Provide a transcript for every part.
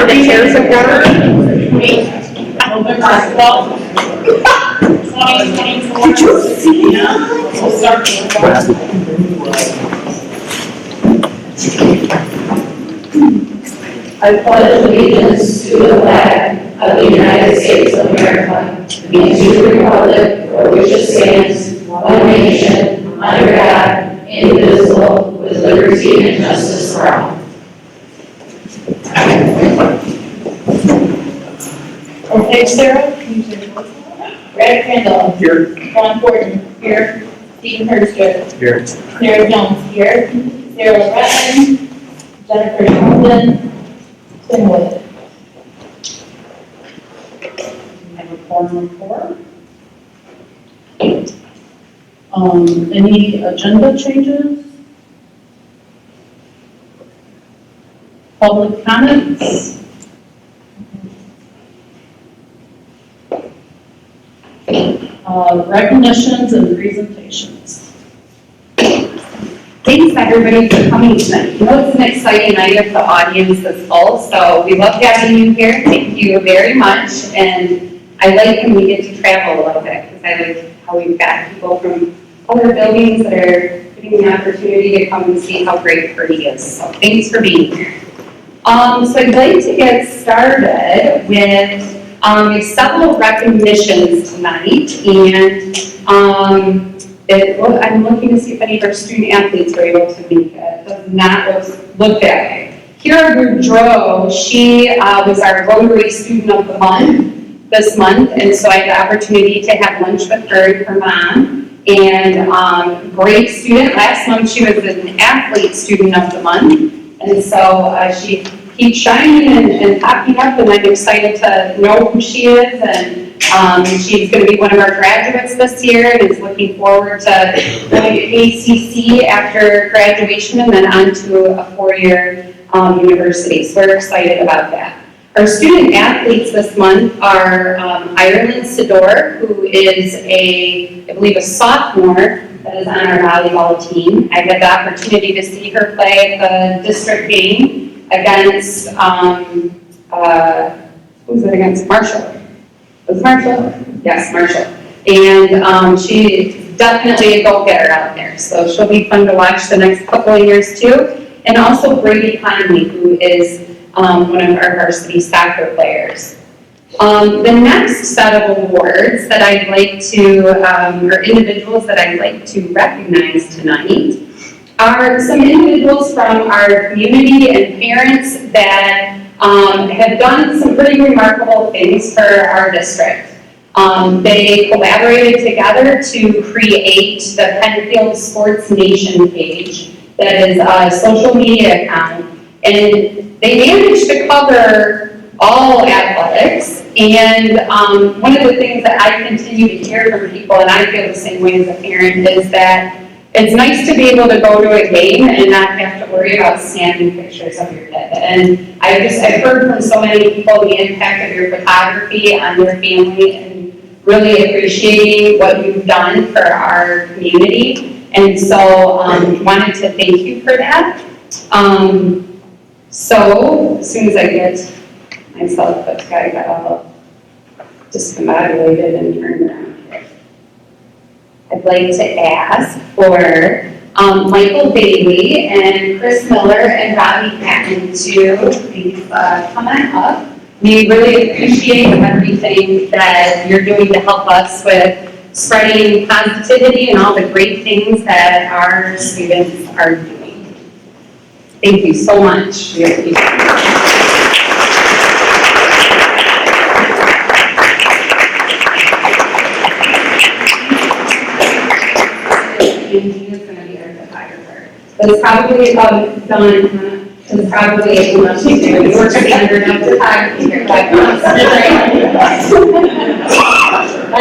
the chairs have gone. November 12th, 2024. Did you see Yeah, we'll start the I pledge allegiance to the flag of the United States of America and to the republic for which it stands, one nation, under God, indivisible, with liberty and justice for all. Okay, Sarah, can you take roll call? Brad Crandall. Here. Ron Horton. Here. Stephen Hurster. Here. Sarah Jones. Here. Sarah LeBreton. Jennifer Sheldon. Tim Wood. I have a form report. Any agenda changes? Public comments? Recognitions and presentations. Thanks everybody for coming tonight. I know it's an exciting night if the audience is full, so we love having you here. Thank you very much. And I like when we get to travel a little bit because I like how we've got people from other buildings that are getting the opportunity to come and see how great Purdy is. So thanks for being here. So I'd like to get started with we have several recognitions tonight, and I'm looking to see if any of our student athletes were able to make it. It does not look that way. Kira Goudreau, she was our Rotary Student of the Month this month, and so I had the opportunity to have lunch with her and her mom. And great student. Last month she was an Athlete Student of the Month, and so she keeps shining and popping up, and I'm excited to know who she is. And she's going to be one of our graduates this year and is looking forward to going to ACC after graduation and then on to a four-year university. So we're excited about that. Our student athletes this month are Ireland Sidor, who is I believe a sophomore that is on our volleyball team. I had the opportunity to see her play at the district game against, who was it against? Marshall. Was Marshall? Yes, Marshall. And she's definitely a go-getter out there. So she'll be fun to watch the next couple of years too. And also Brady Conley, who is one of our varsity soccer players. The next set of awards that I'd like to, or individuals that I'd like to recognize tonight are some individuals from our community and parents that have done some pretty remarkable things for our district. They collaborated together to create the Pennfield Sports Nation page that is a social media account, and they managed to cover all athletics. And one of the things that I continue to hear from people, and I feel the same way as a parent, is that it's nice to be able to go to a game and not have to worry about snapping pictures of your kid. And I've heard from so many people the impact of your photography on your family and really appreciating what you've done for our community. And so wanted to thank you for that. So as soon as I get myself put together, I got all discombobulated and turned around here. I'd like to ask for Michael Bailey and Chris Miller and Robbie Patton to please come on up. We really appreciate everything that you're doing to help us with spreading positivity and all the great things that our students are doing. Thank you so much. We appreciate it. Angie is going to be our photographer. That's probably done. It's probably enough to do. You were standard enough photography here. I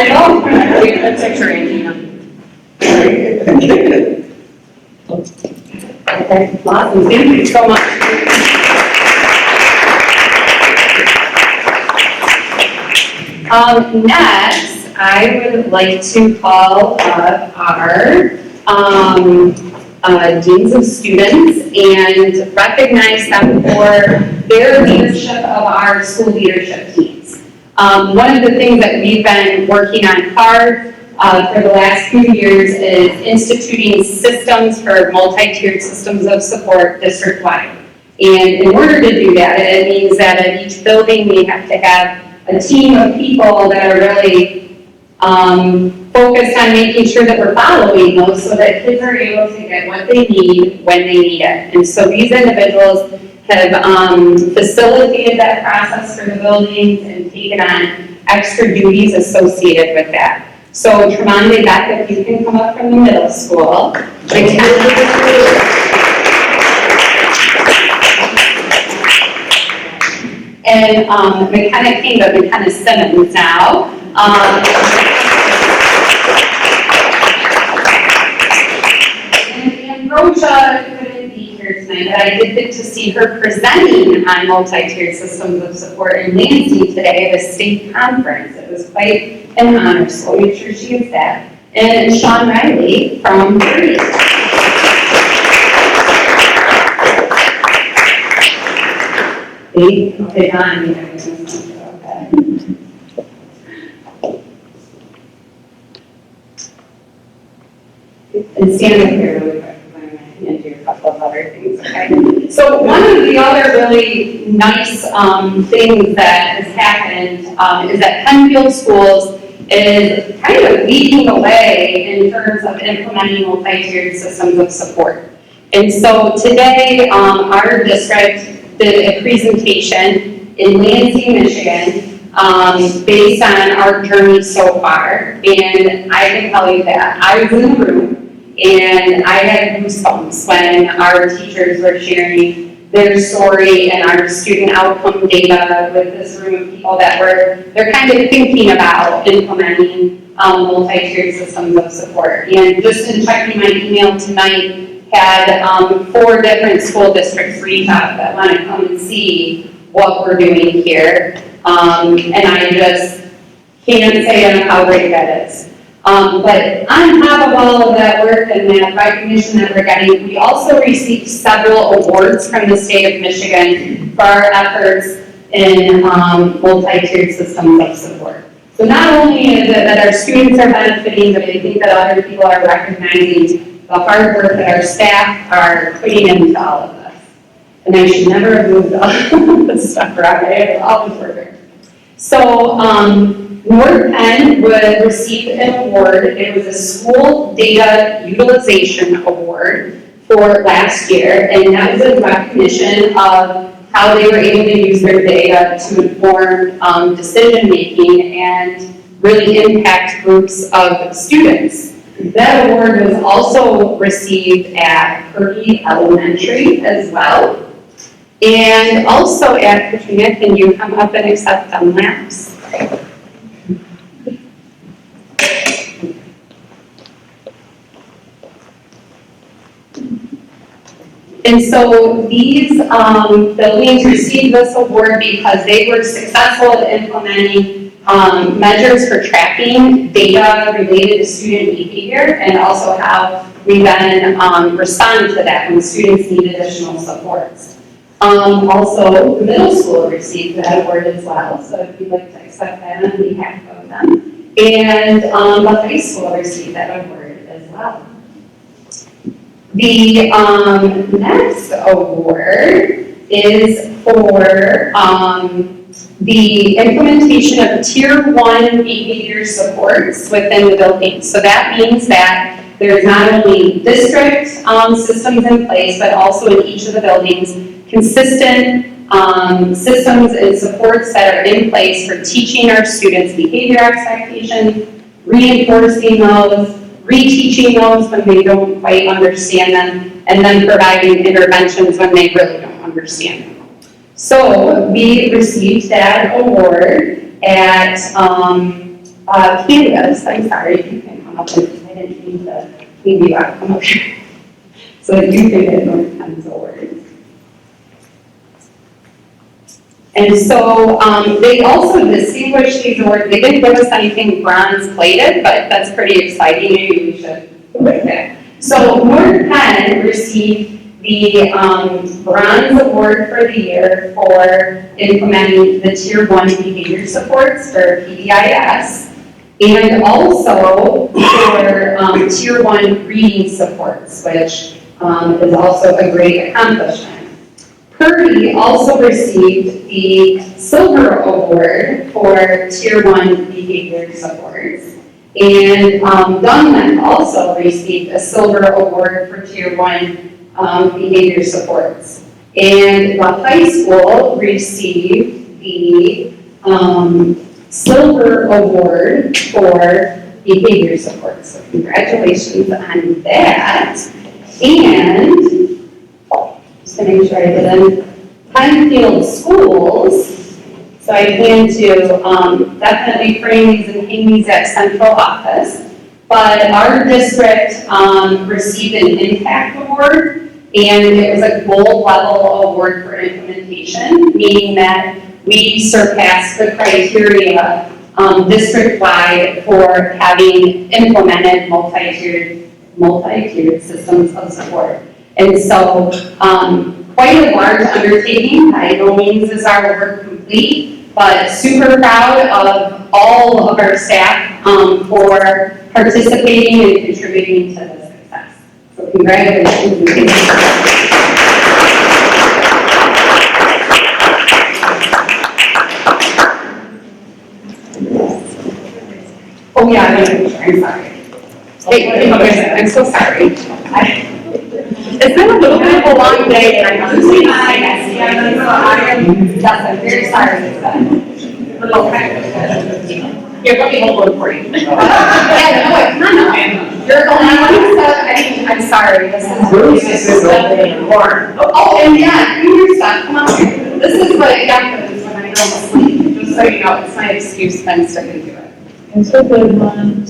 know. That's picture, Angie. Okay, awesome. Thank you so much. Next, I would like to call up our deans of students and recognize them for their leadership of our school leadership teams. One of the things that we've been working on hard for the last few years is instituting systems for multi-tiered systems of support district-wide. And in order to do that, it means that at each building we have to have a team of people that are really focused on making sure that we're following those so that kids are able to get what they need when they need it. And so these individuals have facilitated that process for the buildings and taken on extra duties associated with that. So Tremonde, Beck, if you can come up from the middle school. And McKenna King, but McKenna Simmons now. And Roja couldn't be here tonight, but I did get to see her presenting on multi-tiered systems of support in Lansing today at a state conference. It was quite an honor, so we'll make sure she gets that. And Sean Riley from Pennfield. Okay, Don, you have to and stand up here really quick, because I'm going to do a couple of other things, okay? So one of the other really nice things that has happened is that Pennfield Schools is kind of leading the way in terms of implementing multi-tiered systems of support. And so today, our district did a presentation in Lansing, Michigan, based on our journey so far. And I can tell you that I was in the room and I had goosebumps when our teachers were sharing their story and our student outcome data with this room of people that they're kind of thinking about implementing multi-tiered systems of support. And just in checking my email tonight, had 4 different school districts reach out that want to come and see what we're doing here. And I just can't say enough how great that is. But on top of all of that work and that recognition that we're getting, we also received several awards from the state of Michigan for our efforts in multi-tiered systems of support. So not only is it that our students are benefiting, but I think that other people are recognizing the hard work that our staff are putting into all of this. And I should never have moved all this stuff around. I have all this work. So North Penn would receive an award. It was a school data utilization award for last year, and that was in recognition of how they were able to use their data to inform decision-making and really impact groups of students. That award was also received at Purdy Elementary as well. And also at Katrina, can you come up and accept some maps? And so these buildings received this award because they were successful at implementing measures for tracking data related to student behavior and also how we then respond to that when students need additional supports. Also, the middle school received that award as well, so if you'd like to accept that on behalf of them. And the high school received that award as well. The next award is for the implementation of Tier 1 behavior supports within the building. So that means that there's not only district systems in place, but also in each of the buildings, consistent systems and supports that are in place for teaching our students behavior expectations, reinforcing those, reteaching those when they don't quite understand them, and then providing interventions when they really don't understand them. So we received that award at Canvas. I'm sorry, if you can come up and I didn't mean to leave you out. Come up here. So you can get North Penn's awards. And so they also distinguished these awards. They didn't give us anything bronze plated, but that's pretty exciting. Maybe we should look at that. So North Penn received the Bronze Award for the year for implementing the Tier 1 behavior supports for PBIS, and also for Tier 1 reading supports, which is also a great accomplishment. Purdy also received the Silver Award for Tier 1 behavior supports. And Dunlap also received a Silver Award for Tier 1 behavior supports. And the high school received the Silver Award for behavior supports. So congratulations on that. And just to make sure I did them, Pennfield schools. So I plan to definitely frame these and hang these at central office. But our district received an impact award, and it was a gold level award for implementation, meaning that we surpassed the criteria district-wide for having implemented multi-tiered systems of support. And so, quite a large undertaking. By no means is our work complete, but super proud of all of our staff for participating and contributing to the success. So congratulations. Oh yeah, I'm sorry. Hey, I'm so sorry. It's been a little bit of a long day, and I'm losing my I'm very sorry. Here, let me hold one for you. Yeah, no, it's not. You're the only one, so I'm sorry. This is Oh, and yeah, do your stuff. Come on. This is what happens when I don't sleep. Just so you know, it's my excuse when I'm sticking to it. It's a good one.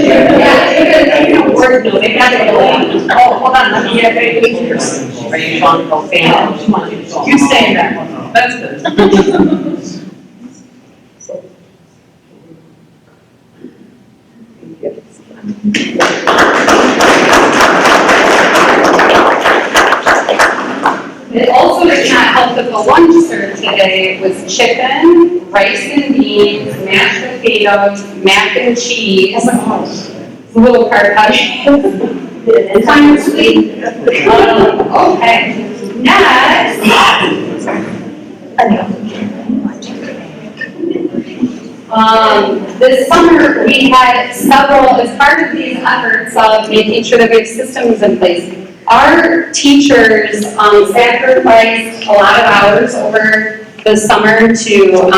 Yeah, word, no, they got it. Oh, hold on, let me get it. Are you on the fan? You stay in that one. That's good. It also did not help that the lunch served today was chicken, rice and beans, mashed potatoes, mac and cheese. It's a little carb high. Time to sleep. Okay. Next. This summer we had several, as part of these efforts of making sure that we have systems in place, our teachers sacrificed a lot of hours over the summer to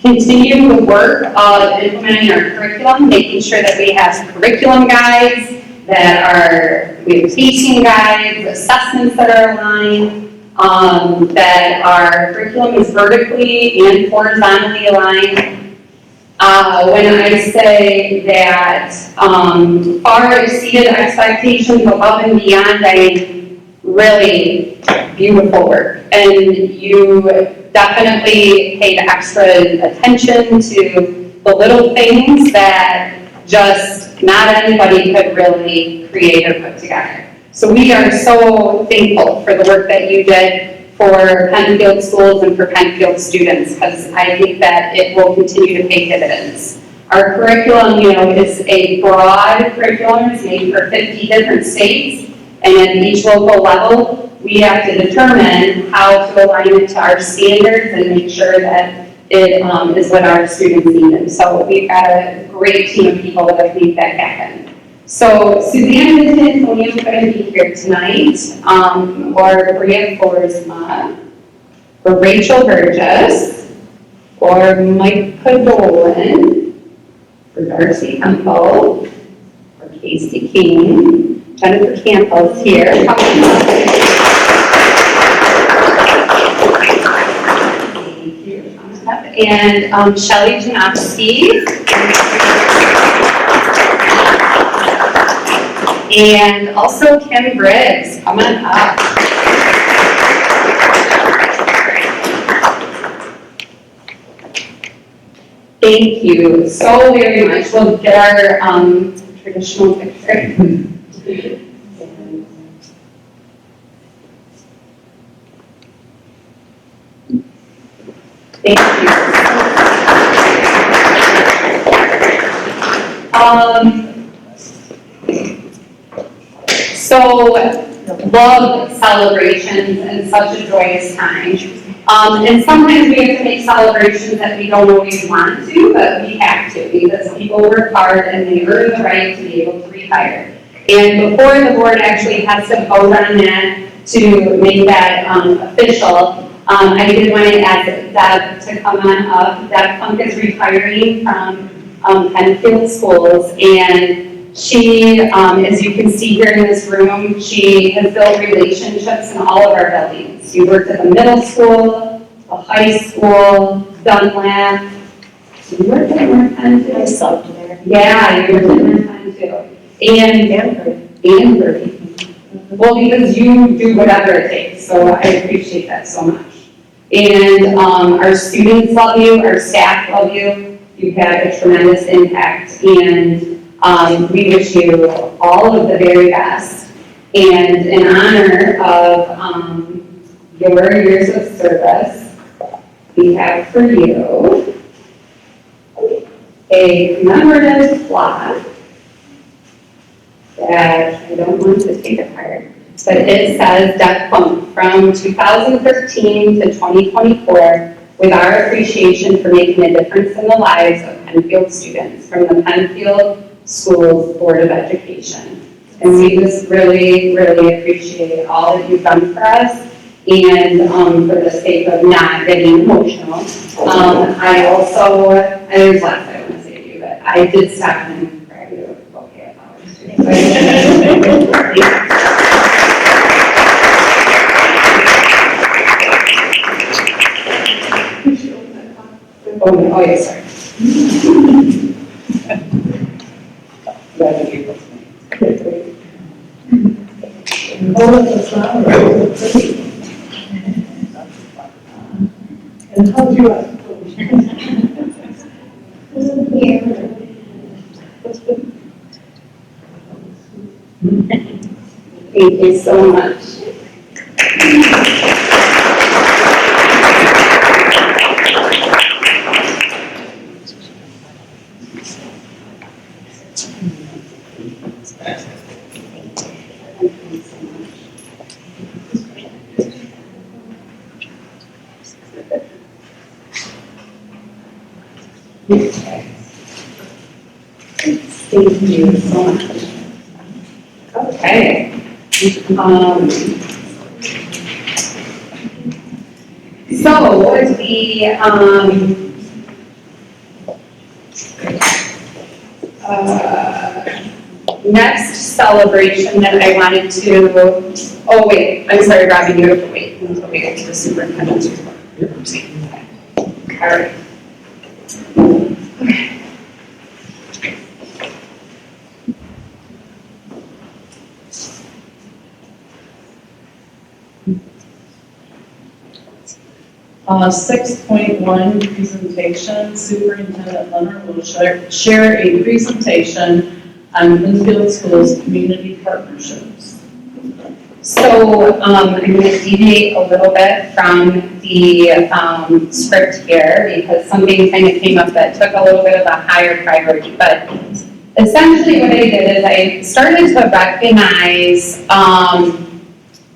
continue the work of implementing our curriculum, making sure that we have curriculum guides, we have pacing guides, assessments that are aligned, that our curriculum is vertically and horizontally aligned. When I say that far exceeded expectations, above and beyond, I mean really beautiful work. And you definitely paid extra attention to the little things that just not anybody could really create or put together. So we are so thankful for the work that you did for Pennfield schools and for Pennfield students, because I think that it will continue to pay dividends. Our curriculum, is a broad curriculum. It's made for 50 different states, and at each local level, we have to determine how to align it to our standards and make sure that it is what our students need. And so we've got a great team of people that have made that happen. So Suzanne and Antonio couldn't be here tonight, or Bria Forsma, or Rachel Burgess, or Mike Podolin, or Darcy Hempel, or Casey King, Jennifer Campbell's here. And Shelley Janowski. And also Kim Briggs, come on up. Thank you so very much. We'll get our traditional picture. Thank you. So, love celebrations and such a joyous time. And sometimes we have to make celebrations that we don't always want to, but we have to because people work hard and they earn the right to be able to retire. And before the board actually has to vote on that to make that official, I did want to ask Deb to come on up. Deb Funk is retiring from Pennfield Schools, and she, as you can see here in this room, she has built relationships in all of our buildings. You worked at the middle school, the high school, Dunlap. You worked at North Penn too? I subbed there. Yeah, you worked at North Penn too. And Berkeley. Well, because you do whatever it takes, so I appreciate that so much. And our students love you, our staff love you. You've had a tremendous impact, and we wish you all of the very best. And in honor of your years of service, we have for you a commemorative plaque that I don't want to take apart, but it says Deb Funk from 2013 to 2024 with our appreciation for making a difference in the lives of Pennfield students from the Pennfield Schools Board of Education. And we just really, really appreciate all that you've done for us. And for the sake of not getting emotional, I also, there's lots I want to say to you, but I did stop and grab you a bouquet of flowers too. Oh, yes, sorry. And how do you Thank you so much. Thank you so much. Okay. So the next celebration that I wanted to, oh wait, I'm sorry, Robbie, you have to wait until we get to the superintendent's report. Okay. All right. Okay. 6.1 presentation, Superintendent Leonard will share a presentation on Pennfield Schools community partnerships. So I'm going to deviate a little bit from the script here because something kind of came up that took a little bit of a higher priority. But essentially what I did is I started to recognize,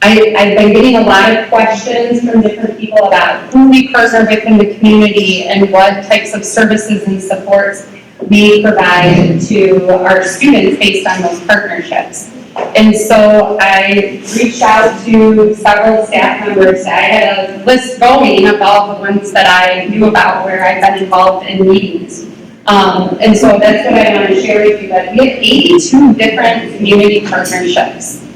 I've been getting a lot of questions from different people about who we partner with in the community and what types of services and supports we provide to our students based on those partnerships. And so I reached out to several staff members. I had a list going of all the ones that I knew about where I've been involved in meetings. And so that's what I want to share with you. But we have 82 different community partnerships.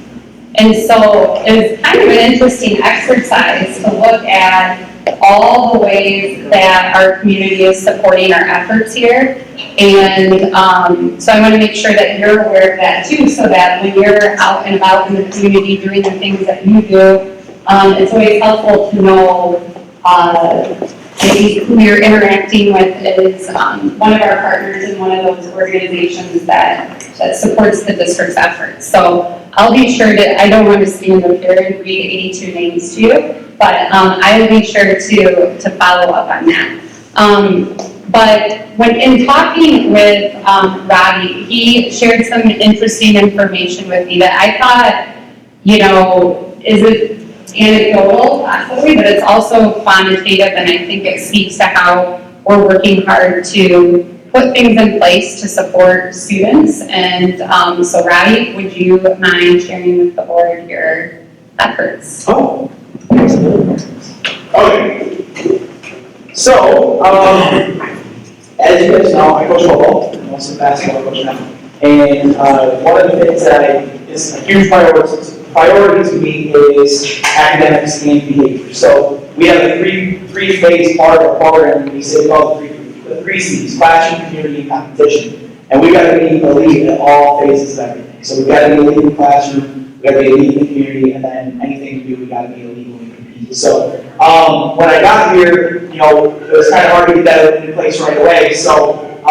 And so it's kind of an interesting exercise to look at all the ways that our community is supporting our efforts here. And so I want to make sure that you're aware of that too, so that when you're out and about in the community doing the things that you do, it's always helpful to know maybe who you're interacting with is one of our partners in one of those organizations that supports the district's efforts. So I'll be sure to, I don't want to stand up here and read 82 names to you, but I will be sure to follow up on that. But when in talking with Robbie, he shared some interesting information with me that I thought, you know, is it anecdotal, possibly, but it's also quantitative, and I think it speaks to how we're working hard to put things in place to support students. And so Robbie, would you mind sharing with the board your efforts? Oh, okay. So, as you guys know, I coach football, I'm also a basketball coach now. And one of the things that is a huge priority to me is academics and behavior. So we have a three-phase part of our program, we say we call it the three C's: classroom, community, and competition. And we got to be elite at all phases of everything. So we've got to be elite in the classroom, we got to be elite in the community, and then anything we do, we got to be elite when we compete. So when I got here, you know, it was kind of hard to get that in place right away. So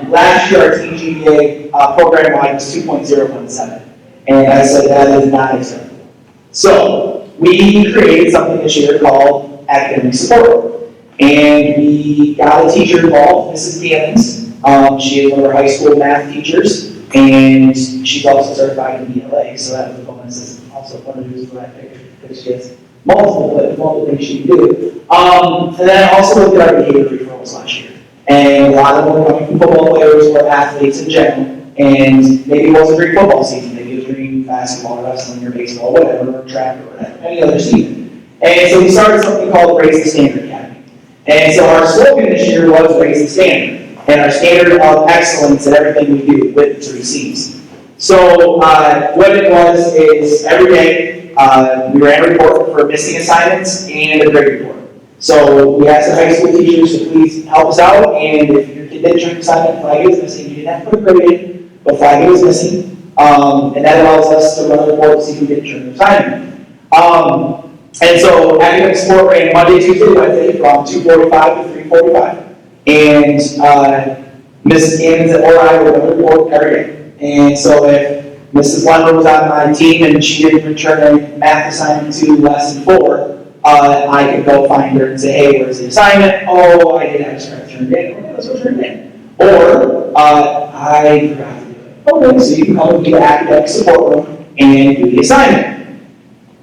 last year, our team GPA program-wide was 2.017. And I said that is not acceptable. So we created something this year called academic support. And we got a teacher involved, Mrs. Gannons. She is one of our high school math teachers, and she's also certified in ELA, so that was a bonus. It's also one of the reasons why I picked her, because she has multiple things she can do. And then I also looked at our behavior referrals last year. And a lot of them were coming from football players or athletes in general. And maybe it wasn't during football season, maybe it was during basketball, wrestling, or baseball, whatever, or track, or whatever, any other season. And so we started something called Raise the Standard Academy. And so our slogan this year was Raise the Standard, and our standard of excellence in everything we do with the three C's. So what it was is every day we ran a report for missing assignments and a grade report. So we asked the high school teachers to please help us out, and if your kid didn't turn an assignment, flag it was missing. You didn't have to put a grade in, but flag it was missing. And that allows us to run a report to see who didn't turn an assignment. And so academic support ran Monday, Tuesday, Wednesday from 2:45 to 3:45. And Mrs. Gannons or I would run a report every day. And so if Mrs. Lumber was on my team and she didn't return a math assignment to lesson 4, I could go find her and say, hey, where's the assignment? Oh, I didn't have a script turned in. Okay, let's go turn it in. Or I forgot to do it. Okay, so you can come to the academic support room and do the assignment.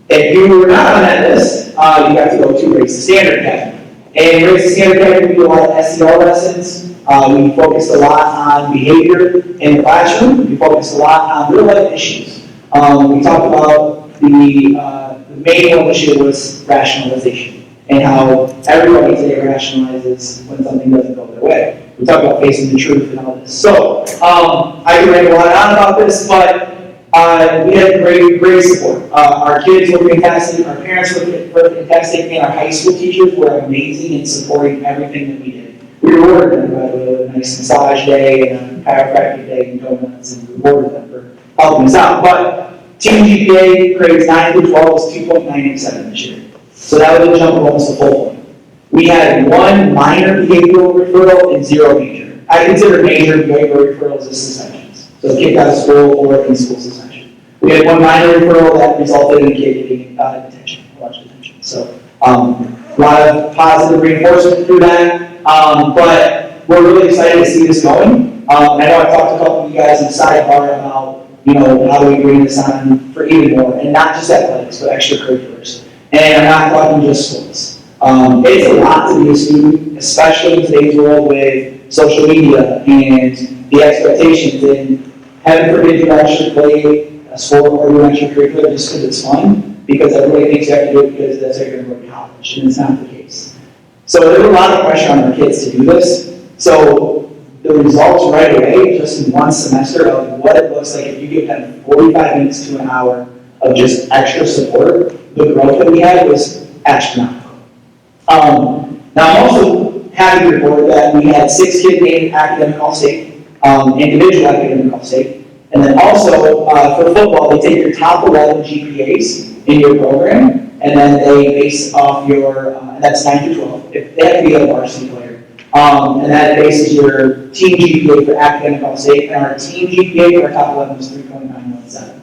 If you were not on that list, you have to go to Raise the Standard Academy. And Raise the Standard Academy, we do a lot of SEL lessons. We focused a lot on behavior in the classroom. We focused a lot on real life issues. We talked about the main one this year was rationalization, and how everybody today rationalizes when something doesn't go their way. We talked about facing the truth and all this. So I could write a lot on about this, but we had great support. Our kids were fantastic, our parents were fantastic, and our high school teachers were amazing in supporting everything that we did. We rewarded them, by the way, with a nice massage day and a chiropractic day and donuts, and rewarded them for helping us out. But team GPA grades 9 through 12 was 2.987 this year. So that was a jump of almost a full point. We had 1 minor behavioral referral and 0 major. I consider major behavioral referrals as suspensions. So kicked out of school or in-school suspension. We had 1 minor referral that resulted in a kid getting detention, a lunch detention. So a lot of positive reinforcement through that. But we're really excited to see this going. I know I've talked to a couple of you guys in the sidebar about, you know, how do we bring this on for even more, and not just athletics, but extracurriculars. And I'm not talking just sports. It's a lot to be a student, especially in today's world with social media and the expectations. And heaven forbid you actually play a sport or do extracurricular just because it's fun, because everybody thinks you have to do it because that's how you're going to go to college, and it's not the case. So there's a lot of pressure on our kids to do this. So the results right away, just in 1 semester, of what it looks like if you give them 45 minutes to an hour of just extra support, the growth that we had was astronomical. Now I'm also happy to report that we had 6 kids named academic all-state, individual academic all-state, and then also for football, they take your top 11 GPAs in your program, and then they base off your, and that's 9 through 12, if they have to be a varsity player. And that bases your team GPA for academic all-state, and our team GPA for our top 11 was 3.917.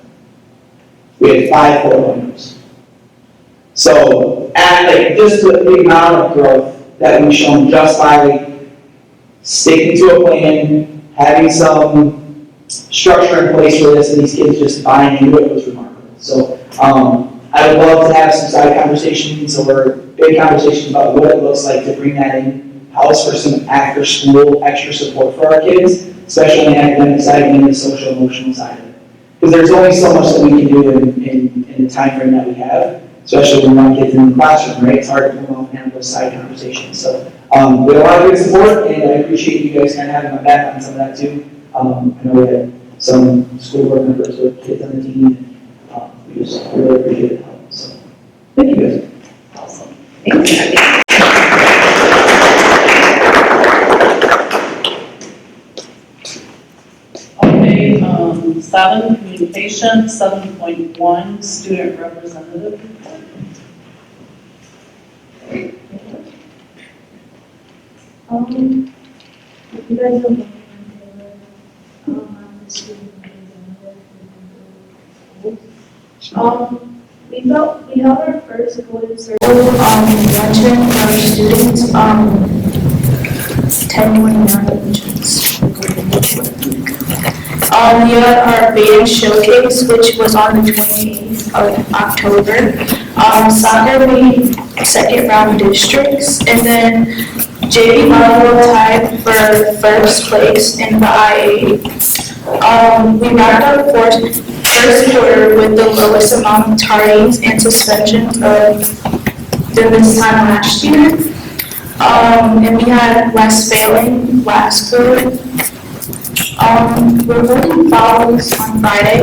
We had 5 4.0s. So, just the amount of growth that we've shown just by sticking to a plan, having some structure in place for this, and these kids just buying into it was remarkable. So, I would love to have some side conversations or big conversations about what it looks like to bring that in-house for some after-school extra support for our kids, especially on the academic side and the social emotional side of it. Because there's only so much that we can do in the time frame that we have, especially when we kids in the classroom, right? It's hard to come off and have those side conversations. So we have a lot of good support, and I appreciate you guys kind of having my back on some of that too. I know we had some school board members with kids on the team. We just really appreciate it. So thank you guys. Awesome. Thank you. Okay, 7, communication, 7.1, student representative. You guys don't know I'm the student representative. We held our first golden circle luncheon for our students 10/29, which is we had our band showcase, which was on the 28th of October. Soccer made second round districts, and then JV volleyball tied for first place in the IA. We wrapped up first quarter with the lowest amount of tardies and suspensions than this time last year. And we had less failing last quarter. We're holding fouls on Friday,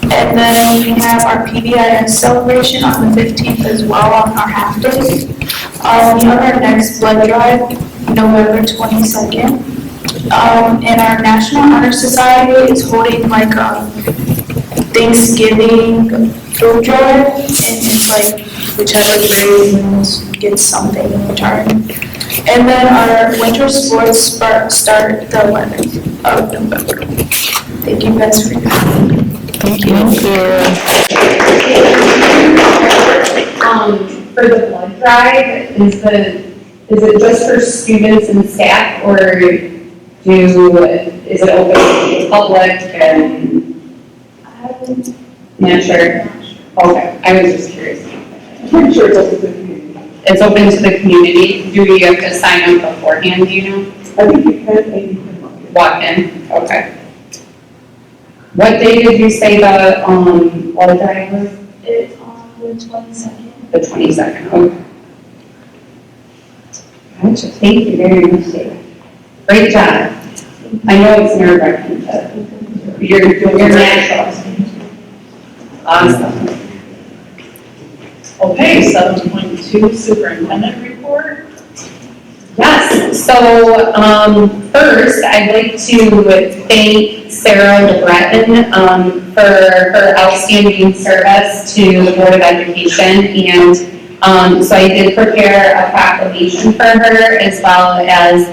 and then we have our PBIS celebration on the 15th as well on our half day. We have our next blood drive, November 22nd. And our National Honor Society is holding like a Thanksgiving food drive, and it's like whichever grade wins gets something in return. And then our winter sports start the 11th of November. Thank you guys for coming. Thank you. For the blood drive, is it just for students and staff, or is it open to the public and? Not sure. Okay, I was just curious. I'm pretty sure it's open to the community. It's open to the community. Do you have to sign up beforehand, do you know? I think you can, and you can Walk in, okay. What day did you say the, blood drive was? It's on the 22nd. The 22nd, okay. Gotcha, thank you very much, David. Great job. I know it's nerve-wracking, but you're natural. Awesome. Okay, 7.2, superintendent report. Yes, so first, I'd like to thank Sarah LeBreton for her outstanding service to the Board of Education. And so I did prepare a proclamation for her as well as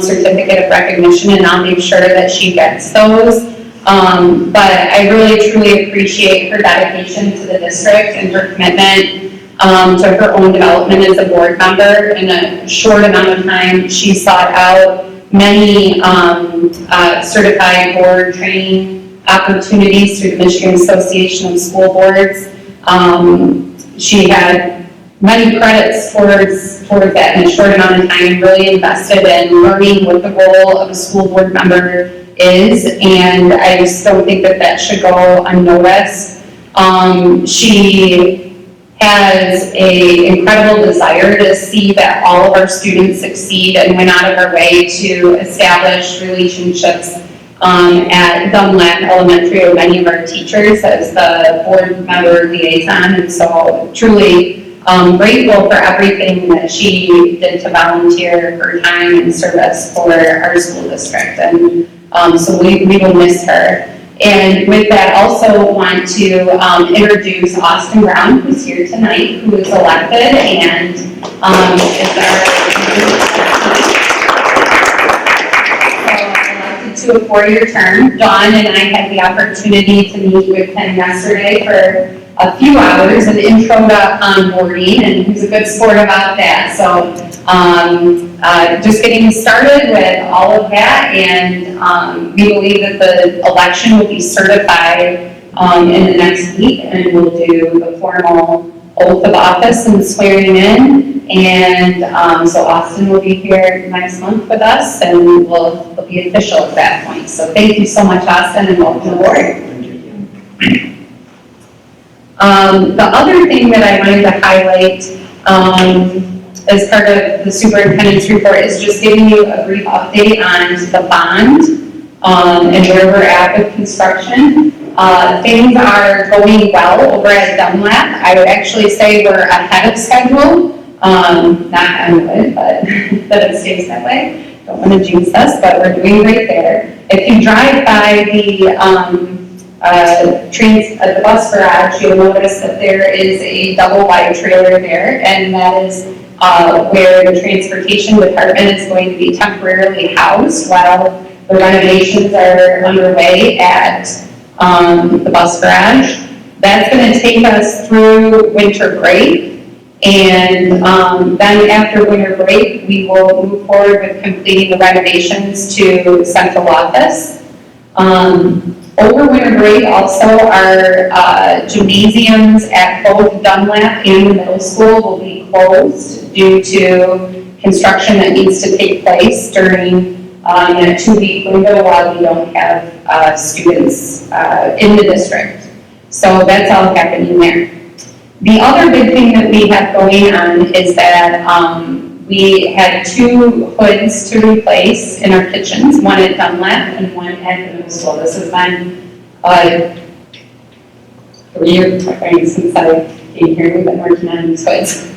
certificate of recognition, and I'll make sure that she gets those. But I really truly appreciate her dedication to the district and her commitment to her own development as a board member. In a short amount of time, she sought out many certified board training opportunities through the Michigan Association of School Boards. She had many credits towards that in a short amount of time, really invested in learning what the role of a school board member is, and I just don't think that should go unnoticed. She has an incredible desire to see that all of our students succeed, and went out of her way to establish relationships at Dunlap Elementary with many of our teachers as the board member liaison, and so truly grateful for everything that she did to volunteer her time and service for our school district, and so we will miss her. And with that, also want to introduce Austin Brown, who's here tonight, who is elected and is elected to a 4-year term. Dawn and I had the opportunity to meet with him yesterday for a few hours, an intro to onboarding, and he's a good sport about that. So just getting started with all of that, and we believe that the election will be certified in the next week, and we'll do the formal oath of office and swearing in. And so Austin will be here next month with us, and we'll be official at that point. So thank you so much, Austin, and welcome aboard. The other thing that I wanted to highlight as part of the superintendent's report is just giving you a brief update on the bond and where we're at with construction. Things are going well over at Dunlap. I would actually say we're ahead of schedule. Not I would, but that it stays that way. Don't want to jinx us, but we're doing great there. If you drive by the the bus garage, you'll notice that there is a double wide trailer there, and that is where the transportation department is going to be temporarily housed while the renovations are underway at the bus garage. That's going to take us through winter break, and then after winter break, we will move forward with completing the renovations to central office. Over winter break, also our gymnasiums at both Dunlap and the middle school will be closed due to construction that needs to take place during a 2-week window while we don't have students in the district. So that's all happening there. The other big thing that we have going on is that we had 2 hoods to replace in our kitchens, one at Dunlap and one at the middle school. This has been 3 years since I came here. We've been working on these hoods.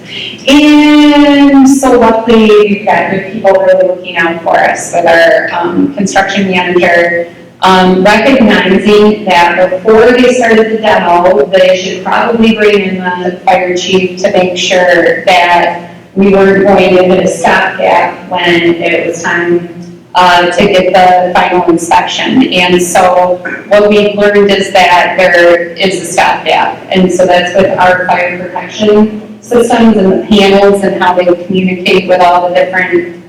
And so luckily, we've got good people really looking out for us with our construction manager, recognizing that before they started the demo, they should probably bring in the fire chief to make sure that we weren't going to hit a stopgap when it was time to get the final inspection. And so what we've learned is that there is a stopgap. And so that's with our fire protection systems and the panels and how they communicate with all the different,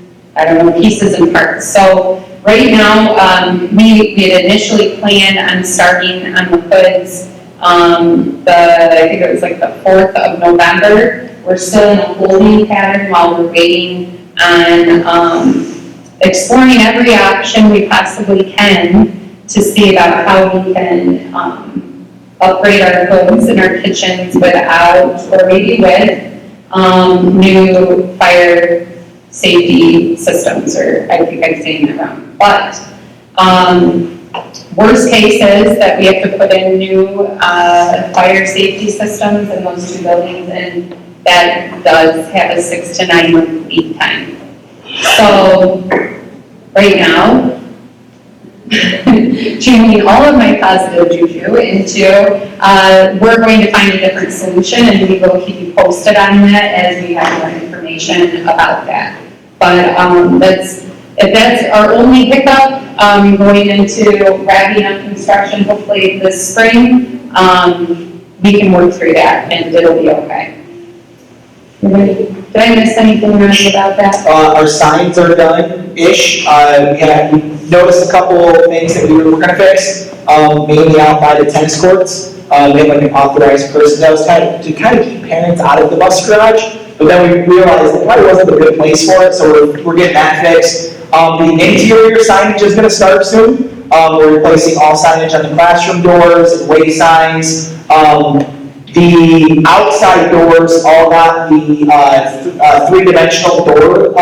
pieces and parts. So right now, we had initially planned on starting on the hoods, I think it was like the 4th of November. We're still in a holding pattern while we're waiting on exploring every option we possibly can to see about how we can upgrade our hoods in our kitchens without, or maybe with, new fire safety systems, or I think I'm saying that wrong. But worst case is that we have to put in new fire safety systems in those 2 buildings, and that does have a 6 to 9 month lead time. So right now, channeling all of my positive juju into we're going to find a different solution, and we will keep you posted on that as we have more information about that. But if that's our only hiccup going into wrapping up construction, hopefully this spring, we can work through that and it'll be okay. Did I miss anything really about that? Our signs are done-ish. We noticed a couple things that we were going to fix, mainly out by the tennis courts. We had like an authorized person that was to kind of keep parents out of the bus garage, but then we realized it probably wasn't a good place for it, so we're getting that fixed. The interior signage is going to start soon. We're replacing all signage on the classroom doors and way signs. The outside doors all got the 3-dimensional door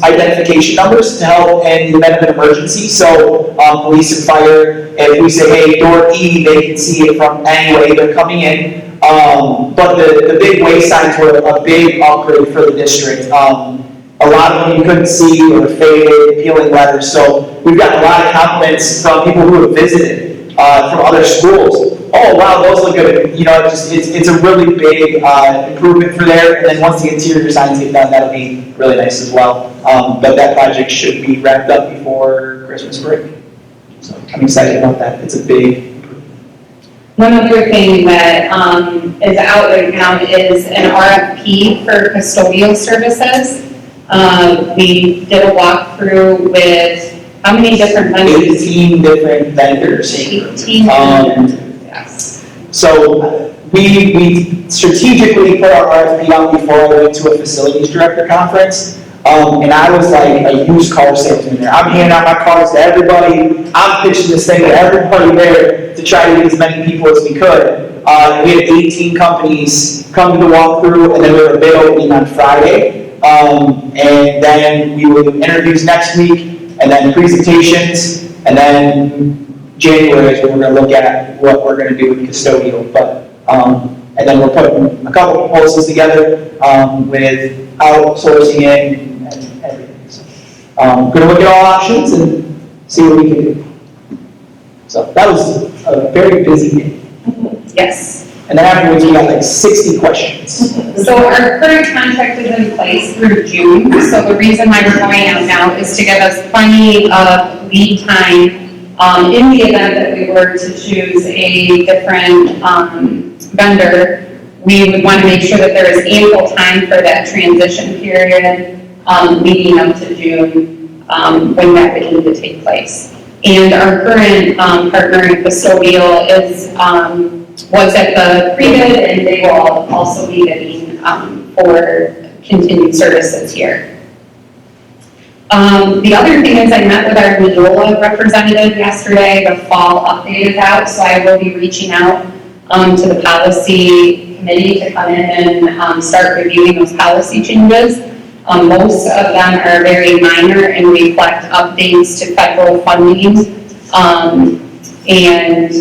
identification numbers to help in the event of an emergency. So police and fire, if we say, hey, door E, they can see it from any way they're coming in. But the big way signs were a big upgrade for the district. A lot of them you couldn't see, or faded, peeling letters. So we've got a lot of compliments from people who have visited from other schools. Oh, wow, those look good. You know, it's a really big improvement for there. And then once the interior designs get done, that'll be really nice as well. But that project should be wrapped up before Christmas break. So I'm excited about that. It's a big improvement. One other thing that is out right now is an RFP for custodial services. We did a walkthrough with how many different vendors? 18 different vendors. 18 yes. So we strategically put our RFP out before I went to a facilities director conference. And I was like a used car salesman there. I'm handing out my cars to everybody. I'm pitching this thing to everybody there to try to get as many people as we could. We had 18 companies come to the walkthrough, and then we have a bid opening on Friday. And then we will do interviews next week, and then presentations, and then January is when we're going to look at what we're going to do with custodial. But and then we're putting a couple proposals together with outsourcing it and everything. So going to look at all options and see what we can do. So that was a very busy day. Yes. And then afterwards, we got like 60 questions. So our current contract is in place through June. So the reason why we're going out now is to give us plenty of lead time in the event that we were to choose a different vendor. We would want to make sure that there is ample time for that transition period leading up to June when that would need to take place. And our current partner in custodial is was at the pre-bid, and they will also be bidding for continued services here. The other thing is I met with our Neola representative yesterday. The fall update is out, so I will be reaching out to the policy committee to come in and start reviewing those policy changes. Most of them are very minor and reflect updates to federal funding and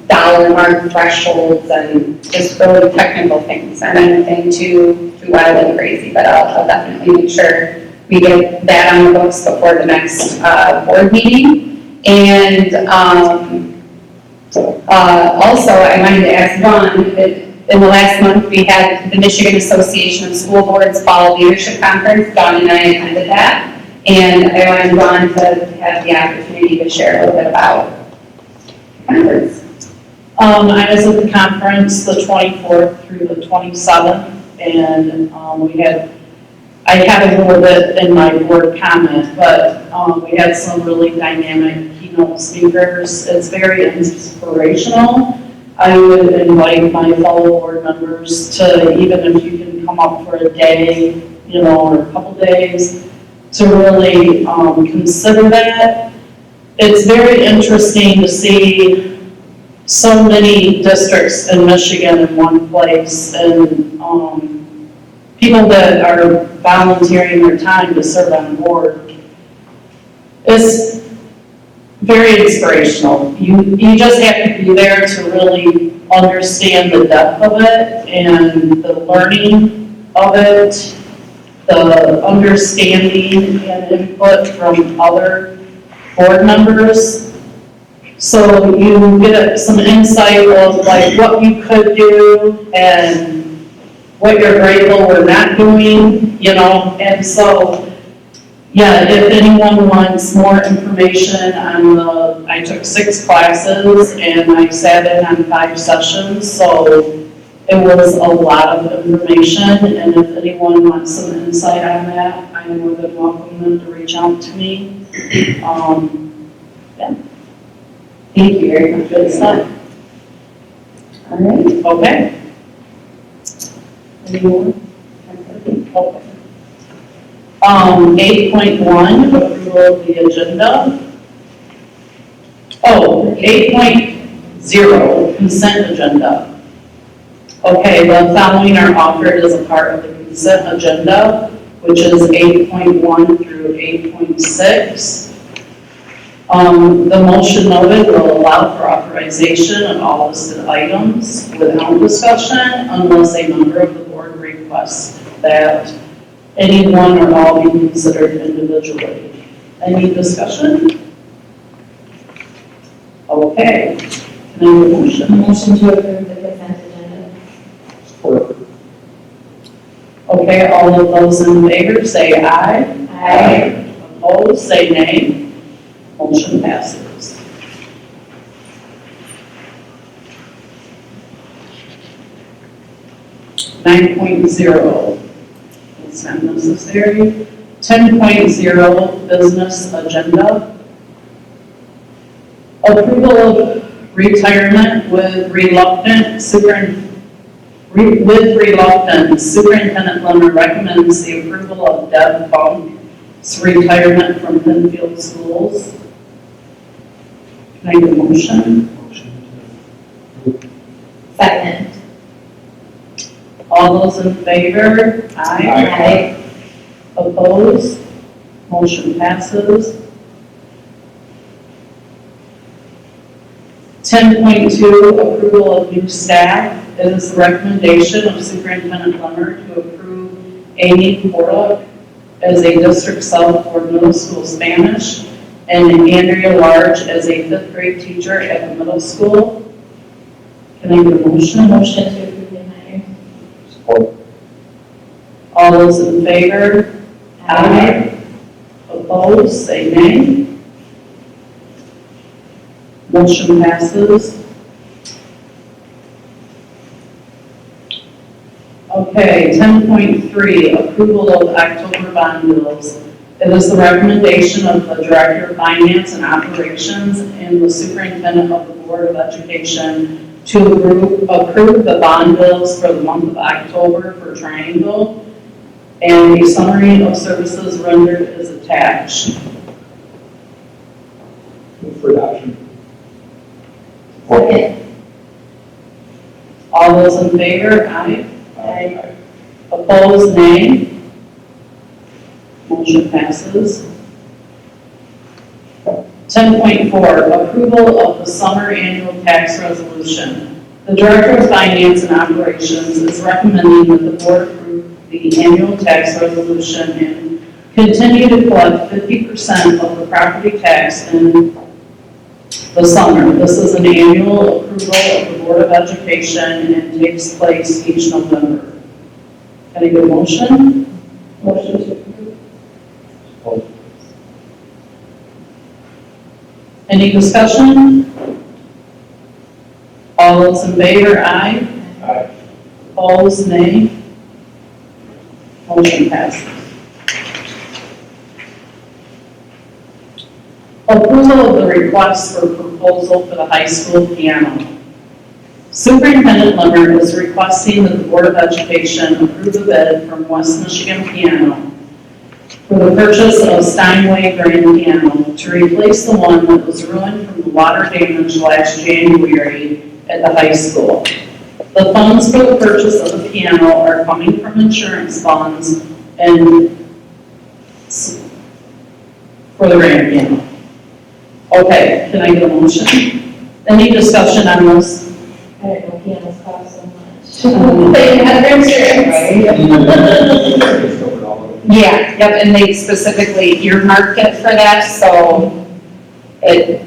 dollar mark thresholds and just really technical things. And anything too wild and crazy, but I'll definitely make sure we get that on the books before the next board meeting. And also, I wanted to ask Ron, in the last month, we had the Michigan Association of School Boards Fall Leadership Conference. Dawn and I attended that. And I wanted Ron to have the opportunity to share a little bit about the conference. I was at the conference the 24th through the 27th, and I have a little bit in my board comment, but we had some really dynamic keynote speakers. It's very inspirational. I would invite my fellow board members to, even if you can come up for a day, or a couple days, to really consider that. It's very interesting to see so many districts in Michigan in one place, and people that are volunteering their time to serve on board. It's very inspirational. You just have to be there to really understand the depth of it and the learning of it, the understanding and input from other board members. So you get some insight of like what you could do and what you're grateful we're not doing, and so, yeah, if anyone wants more information on I took 6 classes and I sat in on 5 sessions, so it was a lot of information, and if anyone wants some insight on that, I would welcome them to reach out to me. Yeah. Thank you very much for this time. All right. Okay. Any more? Okay. 8.1, approval of the agenda. 8.0, consent agenda. Okay, the following are offered as a part of the consent agenda, which is 8.1 through 8.6. The motion noted will allow for authorization of all listed items without discussion unless a member of the board requests that any one or all be considered individually. Any discussion? Okay. Can I have a motion? Motion to approve the consent agenda. Support. Okay, all of those in favor say aye. Aye. Opposed, say nay. Motion passes. Nine point zero, it's not necessary. 10.0, business agenda. Approval of retirement with reluctant Superintendent Lemmer recommends the approval of Deb Bunk's retirement from Pennfield Schools. Can I get a motion? Second. All those in favor? Aye. Opposed? Motion passes. 10.2, approval of new staff. It is the recommendation of Superintendent Lemmer to approve Amy Porlock as a District South Board Middle School Spanish and Andrea Large as a 5th grade teacher at the middle school. Can I get a motion? Motion to approve the hire. Support. All those in favor? Aye. Opposed, say nay. Motion passes. Okay, 10.3, approval of October bond bills. It is the recommendation of the Director of Finance and Operations and the Superintendent of the Board of Education to approve the bond bills for the month of October for Triangle, and a summary of services rendered is attached. Move for adoption. Second. All those in favor? Aye. Aye. Opposed, nay. Motion passes. 10.4, approval of the summer annual tax resolution. The Director of Finance and Operations is recommending that the Board approve the annual tax resolution and continue to collect 50% of the property tax in the summer. This is an annual approval of the Board of Education and takes place each November. Can I get a motion? Motion to approve. Support. Any discussion? All those in favor, aye. Aye. Opposed, nay. Motion passes. Approval of the request for proposal for the high school piano. Superintendent Lemmer is requesting that the Board of Education approve the bid from West Michigan Piano for the purchase of Steinway grand piano to replace the one that was ruined from the water damage last January at the high school. The funds for the purchase of the piano are coming from insurance funds and for the grand piano. Okay, can I get a motion? Any discussion on this? I don't know, pianos cost so much. They have their insurance. Yeah, yep, and they specifically earmarked it for that, so it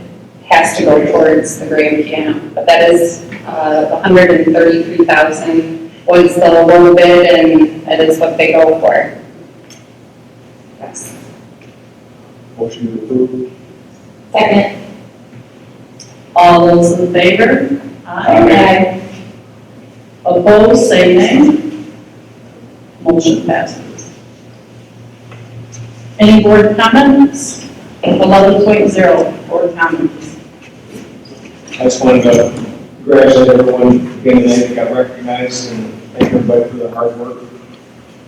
has to go towards the grand piano. But that is, $133,000 was the low bid, and that is what they go for. Yes. Motion to approve. Second. All those in favor? Aye. Opposed, say nay. Motion passes. Any board comments? 11.0, board comments. I just wanted to congratulate everyone again today that got recognized and thank everybody for their hard work.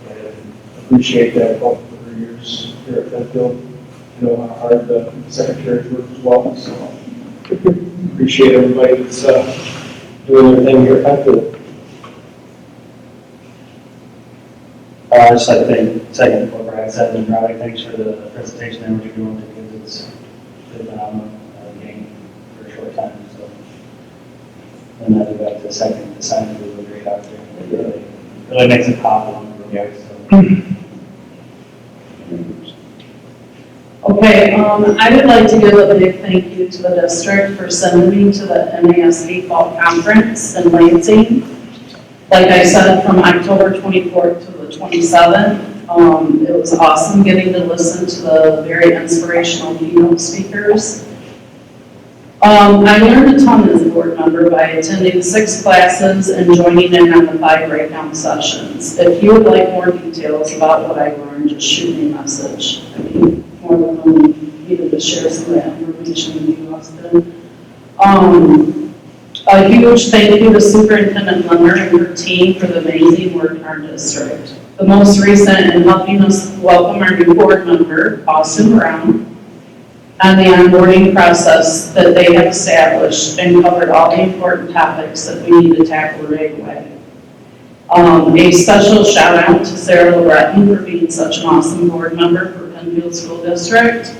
And appreciate that both for their years here at Pennfield. I know how hard the secretaries work as well, so appreciate everybody that's doing their thing here at Pennfield. I'd just like to second what Brad said, and Riley, thanks for the presentation and what you're doing, because it's been phenomenal game for a short time, so. And I'll go back to the second, the sign was really great out there. It really makes it pop along the road, so. Okay, I would like to give a big thank you to the district for sending me to the NASD Fall Conference in Lansing. Like I said, from October 24th to the 27th, it was awesome getting to listen to the very inspirational keynote speakers. I learned a ton as a board member by attending 6 classes and joining in on the 5 breakout sessions. If you would like more details about what I learned, just shoot me a message. I'd be more than willing to share some of that information with you, Austin. A huge thank you to Superintendent Lemmer and her team for the amazing work in our district. The most recent in helping us welcome our new board member, Austin Brown, and the onboarding process that they have established and covered all the important topics that we need to tackle right away. A special shout out to Sarah LeBreton for being such an awesome board member for Pennfield School District.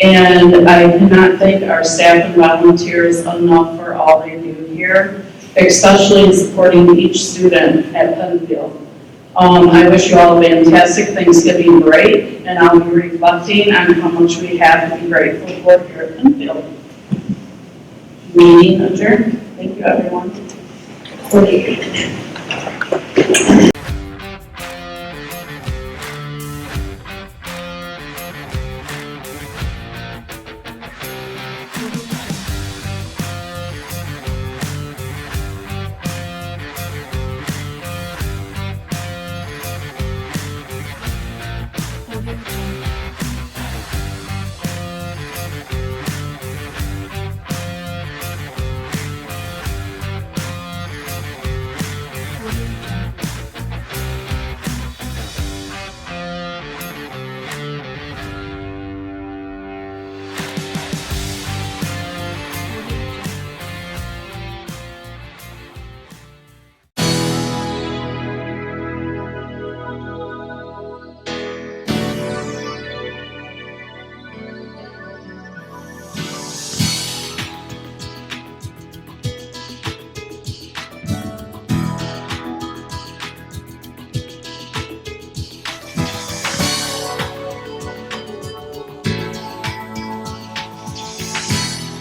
And I cannot thank our staff and volunteers enough for all they do here, especially in supporting each student at Pennfield. I wish you all a fantastic Thanksgiving break, and I'll be reflecting on how much we have to be grateful for here at Pennfield. Meeting adjourned. Thank you, everyone.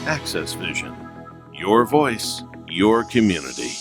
Access Vision. Your voice, your community.